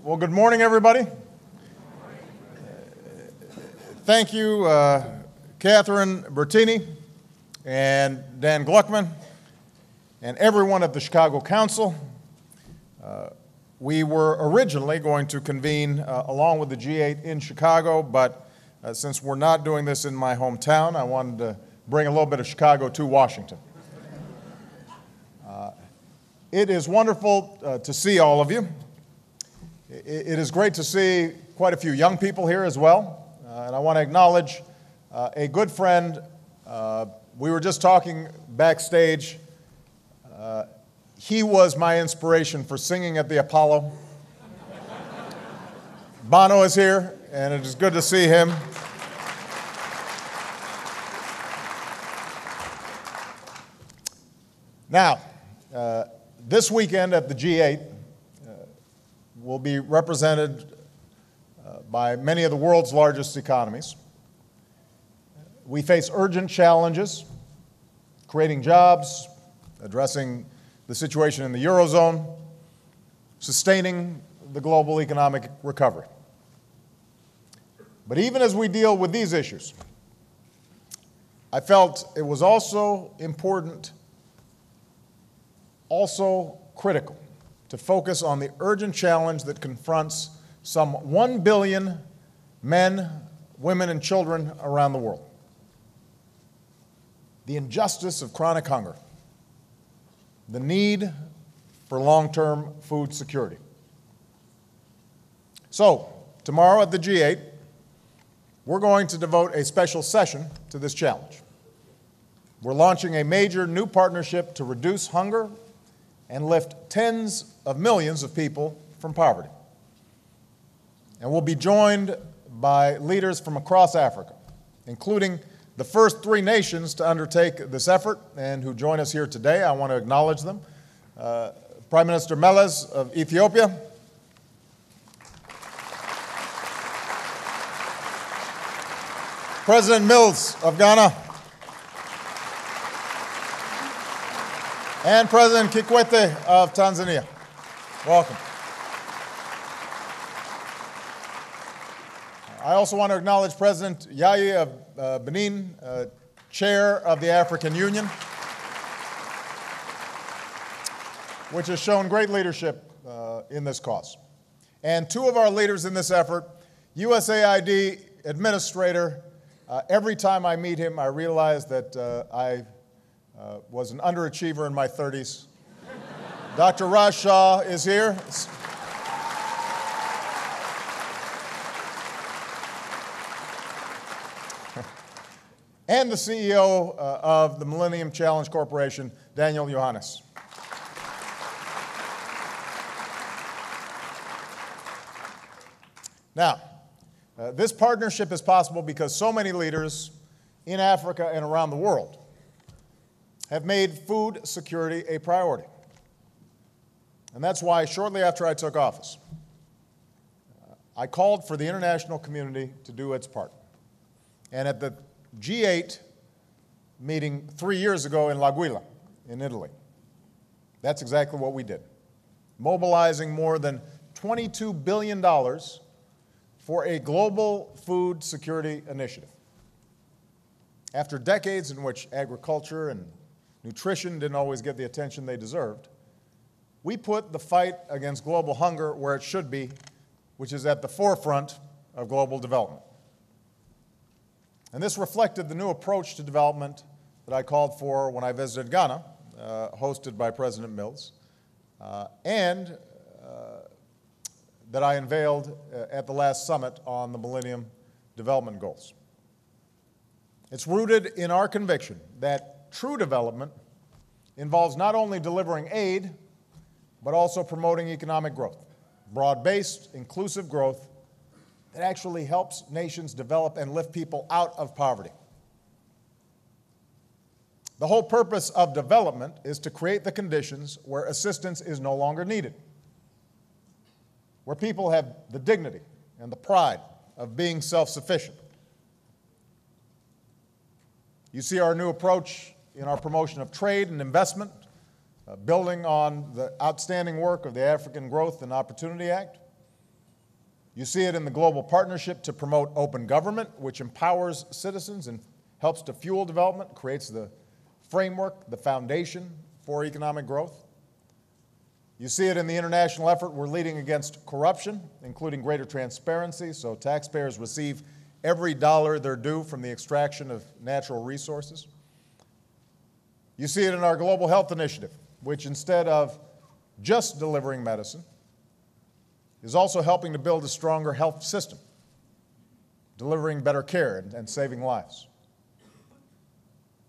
Well, good morning, everybody. Thank you, Catherine Bertini and Dan Gluckman and everyone at the Chicago Council. We were originally going to convene along with the G8 in Chicago, but since we're not doing this in my hometown, I wanted to bring a little bit of Chicago to Washington. It is wonderful to see all of you. It is great to see quite a few young people here as well, and I want to acknowledge a good friend. We were just talking backstage. He was my inspiration for singing at the Apollo. Bono is here, and it is good to see him. Now, this weekend at the G8 will be represented by many of the world's largest economies. We face urgent challenges, creating jobs, addressing the situation in the Eurozone, sustaining the global economic recovery. But even as we deal with these issues, I felt it was also important, also critical, to focus on the urgent challenge that confronts some 1 billion men, women, and children around the world: the injustice of chronic hunger, the need for long-term food security. So, tomorrow at the G8, we're going to devote a special session to this challenge. We're launching a major new partnership to reduce hunger and lift tens of millions of people from poverty. And we'll be joined by leaders from across Africa, including the first 3 nations to undertake this effort and who join us here today. I want to acknowledge them. Prime Minister Meles of Ethiopia, President Mills of Ghana, and President Kikwete of Tanzania. Welcome. I also want to acknowledge President Yayi of Benin, Chair of the African Union, which has shown great leadership in this cause. And 2 of our leaders in this effort, USAID Administrator. Every time I meet him, I realize that I was an underachiever in my 30s. Dr. Raj Shah is here. And the CEO of the Millennium Challenge Corporation, Daniel Yohannes. Now, this partnership is possible because so many leaders in Africa and around the world have made food security a priority. And that's why shortly after I took office, I called for the international community to do its part. And at the G8 meeting 3 years ago in L'Aquila, in Italy, that's exactly what we did, mobilizing more than $22 billion for a global food security initiative. After decades in which agriculture and nutrition didn't always get the attention they deserved, we put the fight against global hunger where it should be, which is at the forefront of global development. And this reflected the new approach to development that I called for when I visited Ghana, hosted by President Mills, and that I unveiled at the last summit on the Millennium Development Goals. It's rooted in our conviction that true development involves not only delivering aid, but also promoting economic growth, broad-based, inclusive growth that actually helps nations develop and lift people out of poverty. The whole purpose of development is to create the conditions where assistance is no longer needed, where people have the dignity and the pride of being self-sufficient. You see our new approach in our promotion of trade and investment, building on the outstanding work of the African Growth and Opportunity Act, You see it in the global partnership to promote open government, which empowers citizens and helps to fuel development, creates the framework, the foundation for economic growth. You see it in the international effort we're leading against corruption, including greater transparency, so taxpayers receive every dollar they're due from the extraction of natural resources. You see it in our global health initiative, which instead of just delivering medicine, is also helping to build a stronger health system, delivering better care and saving lives.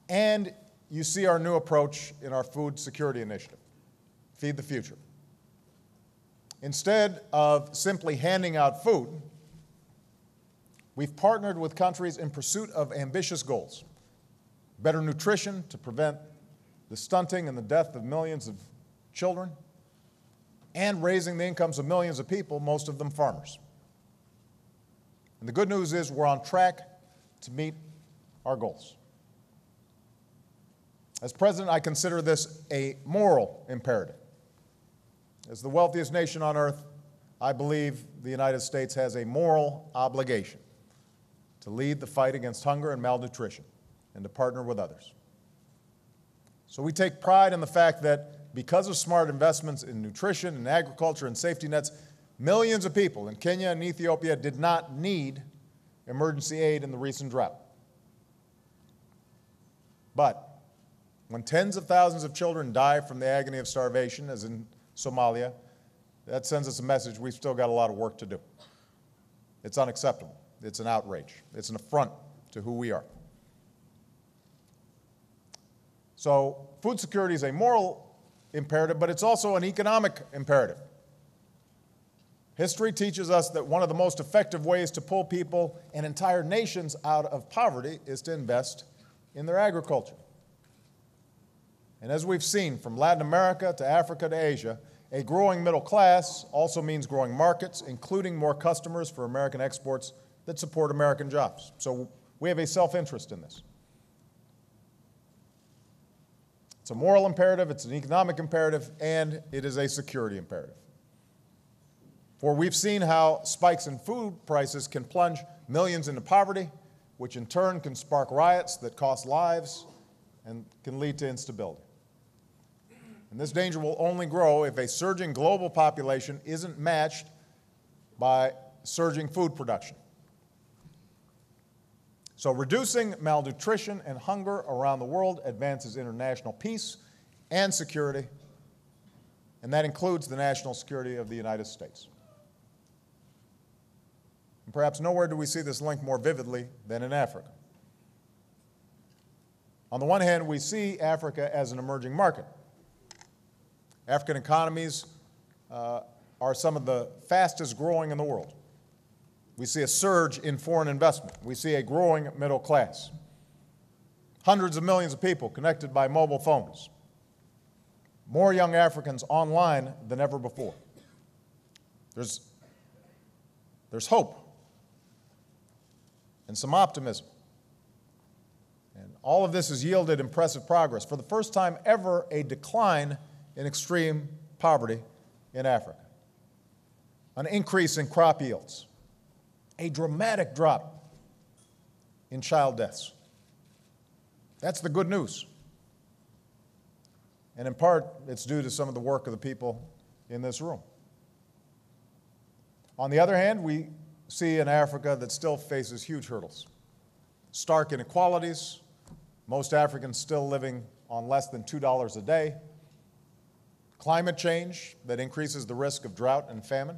And you see our new approach in our food security initiative, Feed the Future. Instead of simply handing out food, we've partnered with countries in pursuit of ambitious goals: better nutrition to prevent the stunting and the death of millions of children, and raising the incomes of millions of people, most of them farmers. And the good news is we're on track to meet our goals. As president, I consider this a moral imperative. As the wealthiest nation on earth, I believe the United States has a moral obligation to lead the fight against hunger and malnutrition and to partner with others. So we take pride in the fact that because of smart investments in nutrition and agriculture and safety nets, millions of people in Kenya and Ethiopia did not need emergency aid in the recent drought. But when tens of thousands of children die from the agony of starvation, as in Somalia, that sends us a message we've still got a lot of work to do. It's unacceptable. It's an outrage. It's an affront to who we are. So food security is a moral imperative, but it's also an economic imperative. History teaches us that one of the most effective ways to pull people and entire nations out of poverty is to invest in their agriculture. And as we've seen from Latin America to Africa to Asia, a growing middle class also means growing markets, including more customers for American exports that support American jobs. So we have a self-interest in this. It's a moral imperative, it's an economic imperative, and it is a security imperative. For we've seen how spikes in food prices can plunge millions into poverty, which in turn can spark riots that cost lives and can lead to instability. And this danger will only grow if a surging global population isn't matched by surging food production. So reducing malnutrition and hunger around the world advances international peace and security, and that includes the national security of the United States. And perhaps nowhere do we see this link more vividly than in Africa. On the one hand, we see Africa as an emerging market. African economies are some of the fastest growing in the world. We see a surge in foreign investment. We see a growing middle class. Hundreds of millions of people connected by mobile phones. More young Africans online than ever before. There's hope and some optimism. And all of this has yielded impressive progress. For the first time ever, a decline in extreme poverty in Africa. An increase in crop yields. A dramatic drop in child deaths. That's the good news. And in part, it's due to some of the work of the people in this room. On the other hand, we see an Africa that still faces huge hurdles. Stark inequalities, most Africans still living on less than $2 a day. Climate change that increases the risk of drought and famine.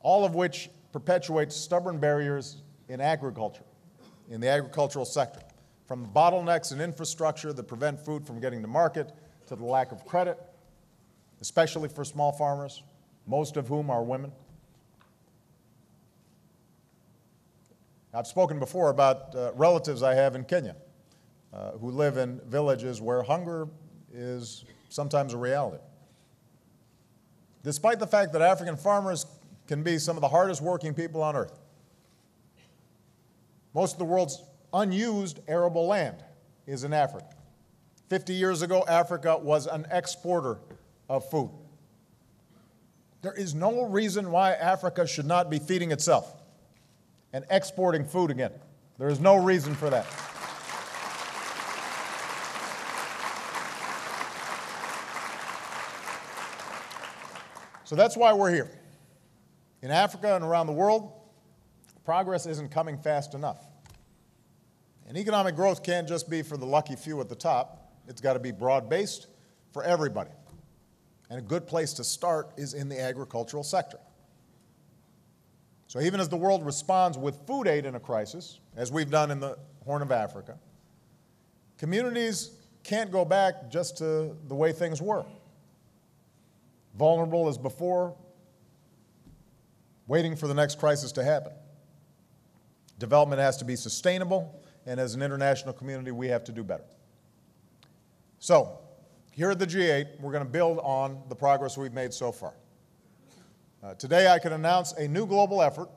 All of which perpetuates stubborn barriers in agriculture, in the agricultural sector, from the bottlenecks in infrastructure that prevent food from getting to market to the lack of credit, especially for small farmers, most of whom are women. I've spoken before about relatives I have in Kenya who live in villages where hunger is sometimes a reality. Despite the fact that African farmers can be some of the hardest working people on earth. Most of the world's unused arable land is in Africa. 50 years ago, Africa was an exporter of food. There is no reason why Africa should not be feeding itself and exporting food again. There is no reason for that. So that's why we're here. In Africa and around the world, progress isn't coming fast enough. And economic growth can't just be for the lucky few at the top. It's got to be broad-based for everybody. And a good place to start is in the agricultural sector. So even as the world responds with food aid in a crisis, as we've done in the Horn of Africa, communities can't go back just to the way things were. Vulnerable as before, waiting for the next crisis to happen. Development has to be sustainable, and as an international community, we have to do better. So, here at the G8, we're going to build on the progress we've made so far. Today, I can announce a new global effort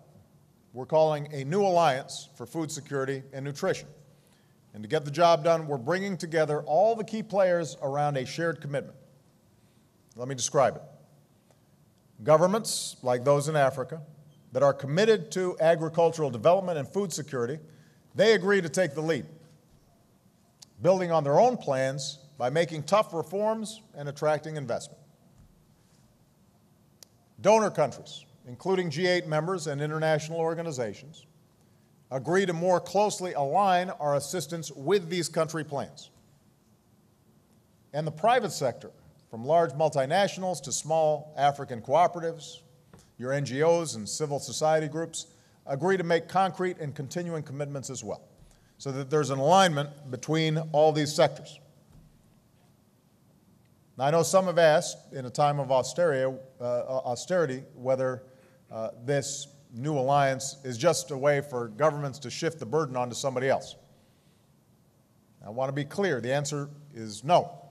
we're calling a New Alliance for Food Security and Nutrition. And to get the job done, we're bringing together all the key players around a shared commitment. Let me describe it. Governments, like those in Africa, that are committed to agricultural development and food security, they agree to take the lead, building on their own plans by making tough reforms and attracting investment. Donor countries, including G8 members and international organizations, agree to more closely align our assistance with these country plans. And the private sector, from large multinationals to small African cooperatives, your NGOs and civil society groups, agree to make concrete and continuing commitments as well, so that there's an alignment between all these sectors. Now, I know some have asked in a time of austerity whether this new alliance is just a way for governments to shift the burden onto somebody else. I want to be clear. The answer is no.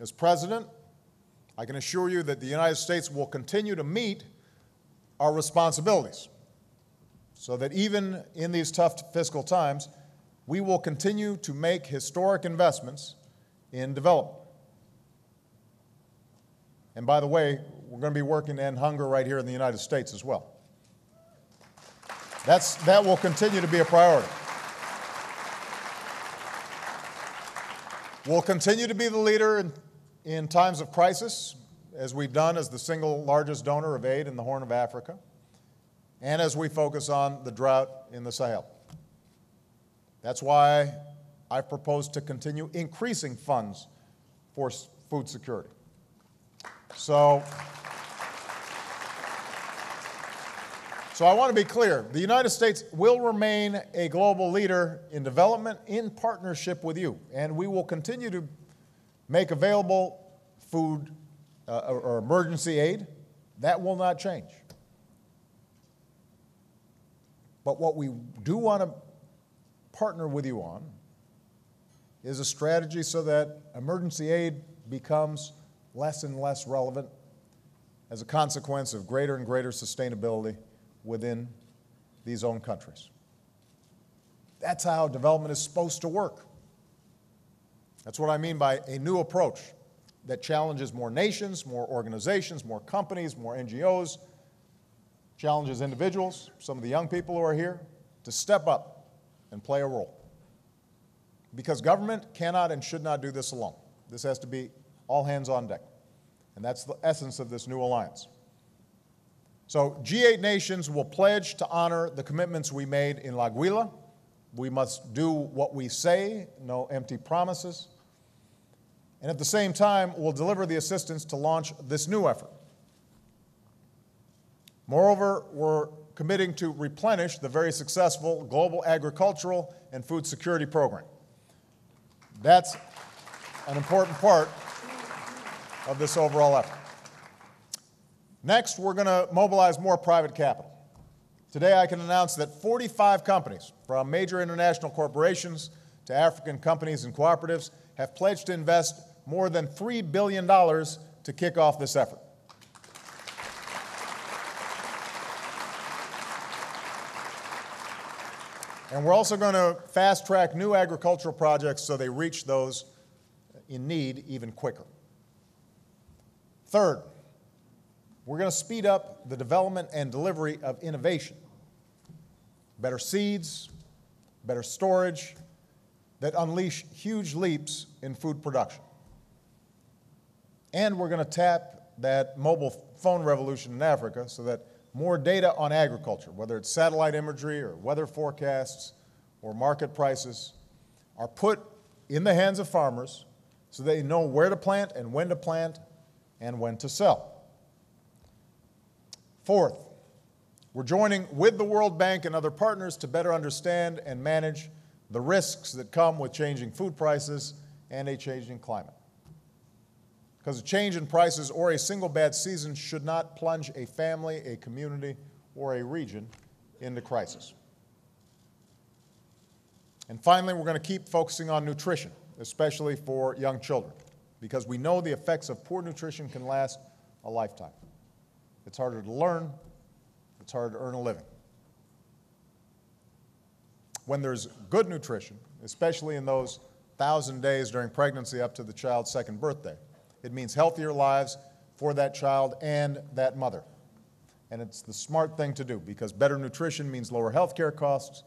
As president, I can assure you that the United States will continue to meet our responsibilities so that even in these tough fiscal times, we will continue to make historic investments in development. And by the way, we're going to be working to end hunger right here in the United States as well. That will continue to be a priority. We'll continue to be the leader in times of crisis, as we've done as the single largest donor of aid in the Horn of Africa, and as we focus on the drought in the Sahel. That's why I've proposed to continue increasing funds for food security. So I want to be clear. The United States will remain a global leader in development in partnership with you, and we will continue to make available food or emergency aid. That will not change. But what we do want to partner with you on is a strategy so that emergency aid becomes less and less relevant as a consequence of greater and greater sustainability within these own countries. That's how development is supposed to work. That's what I mean by a new approach that challenges more nations, more organizations, more companies, more NGOs, challenges individuals, some of the young people who are here, to step up and play a role. Because government cannot and should not do this alone. This has to be all hands on deck. And that's the essence of this new alliance. So G8 nations will pledge to honor the commitments we made in L'Aguila. We must do what we say, no empty promises. And at the same time, we'll deliver the assistance to launch this new effort. Moreover, we're committing to replenish the very successful Global Agricultural and Food Security Program. That's an important part of this overall effort. Next, we're going to mobilize more private capital. Today, I can announce that 45 companies, from major international corporations to African companies and cooperatives, have pledged to invest more than $3 billion to kick off this effort. And we're also going to fast-track new agricultural projects so they reach those in need even quicker. Third, We're going to speed up the development and delivery of innovation. Better seeds, better storage that unleash huge leaps in food production. And we're going to tap that mobile phone revolution in Africa so that more data on agriculture, whether it's satellite imagery or weather forecasts or market prices, are put in the hands of farmers so they know where to plant and when to sell. Fourth, we're joining with the World Bank and other partners to better understand and manage the risks that come with changing food prices and a changing climate. Because a change in prices or a single bad season should not plunge a family, a community, or a region into crisis. And finally, we're going to keep focusing on nutrition, especially for young children, because we know the effects of poor nutrition can last a lifetime. It's harder to learn, it's harder to earn a living. When there's good nutrition, especially in those 1,000 days during pregnancy up to the child's second birthday, it means healthier lives for that child and that mother. And it's the smart thing to do because better nutrition means lower health care costs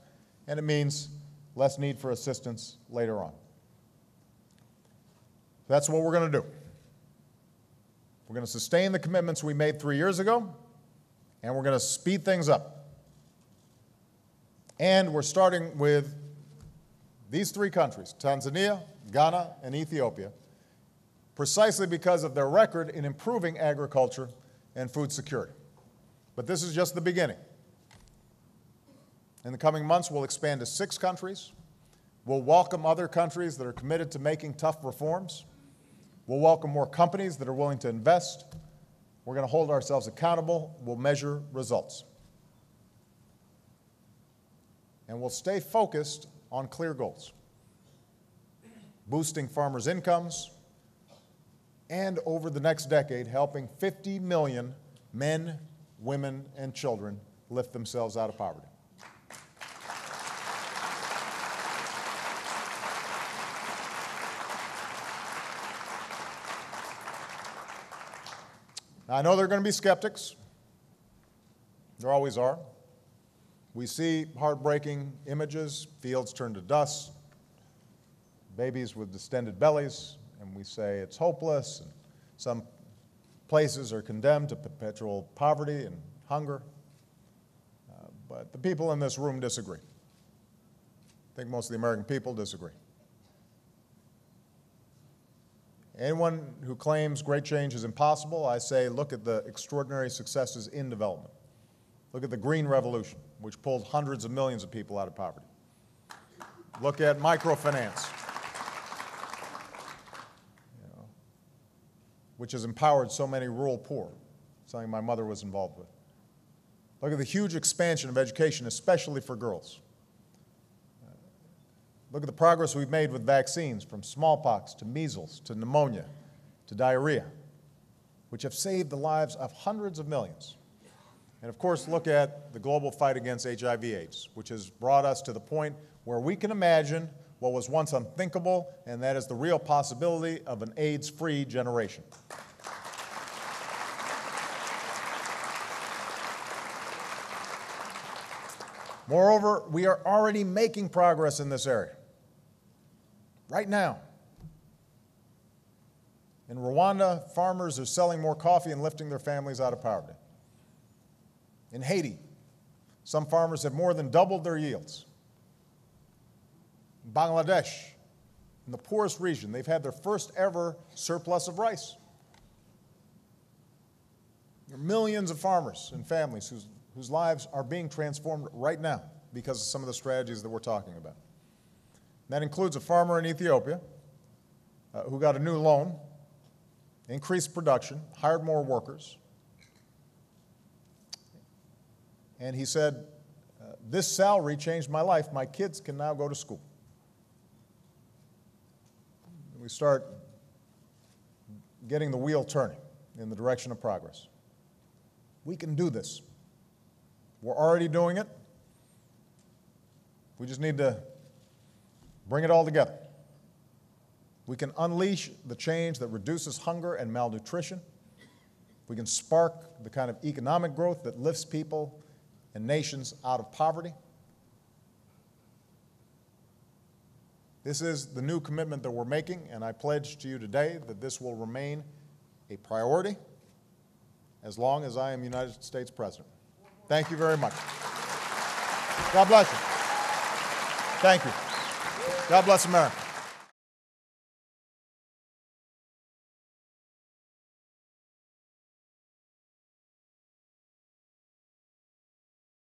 and it means less need for assistance later on. That's what we're going to do. We're going to sustain the commitments we made 3 years ago, and we're going to speed things up. And we're starting with these three countries, Tanzania, Ghana, and Ethiopia, precisely because of their record in improving agriculture and food security. But this is just the beginning. In the coming months, we'll expand to 6 countries. We'll welcome other countries that are committed to making tough reforms. We'll welcome more companies that are willing to invest. We're going to hold ourselves accountable. We'll measure results. And we'll stay focused on clear goals: boosting farmers' incomes, and over the next decade, helping 50 million men, women, and children lift themselves out of poverty. Now, I know there are going to be skeptics. There always are. We see heartbreaking images, fields turned to dust, babies with distended bellies, and we say it's hopeless, and some places are condemned to perpetual poverty and hunger. But the people in this room disagree. I think most of the American people disagree. Anyone who claims great change is impossible, I say look at the extraordinary successes in development. Look at the Green Revolution, which pulled hundreds of millions of people out of poverty. Look at microfinance, which has empowered so many rural poor, something my mother was involved with. Look at the huge expansion of education, especially for girls. Look at the progress we've made with vaccines, from smallpox to measles to pneumonia to diarrhea, which have saved the lives of hundreds of millions. And of course, look at the global fight against HIV/AIDS, which has brought us to the point where we can imagine what was once unthinkable, and that is the real possibility of an AIDS-free generation. Moreover, we are already making progress in this area. Right now. In Rwanda, farmers are selling more coffee and lifting their families out of poverty. In Haiti, some farmers have more than doubled their yields. In Bangladesh, in the poorest region, they've had their first ever surplus of rice. There are millions of farmers and families whose lives are being transformed right now because of some of the strategies that we're talking about. That includes a farmer in Ethiopia who got a new loan, increased production, hired more workers, and he said, this salary changed my life. My kids can now go to school. We start getting the wheel turning in the direction of progress. We can do this. We're already doing it. We just need to bring it all together. We can unleash the change that reduces hunger and malnutrition, if we can spark the kind of economic growth that lifts people and nations out of poverty, this is the new commitment that we're making, and I pledge to you today that this will remain a priority as long as I am United States President. Thank you very much. God bless you. Thank you. God bless America.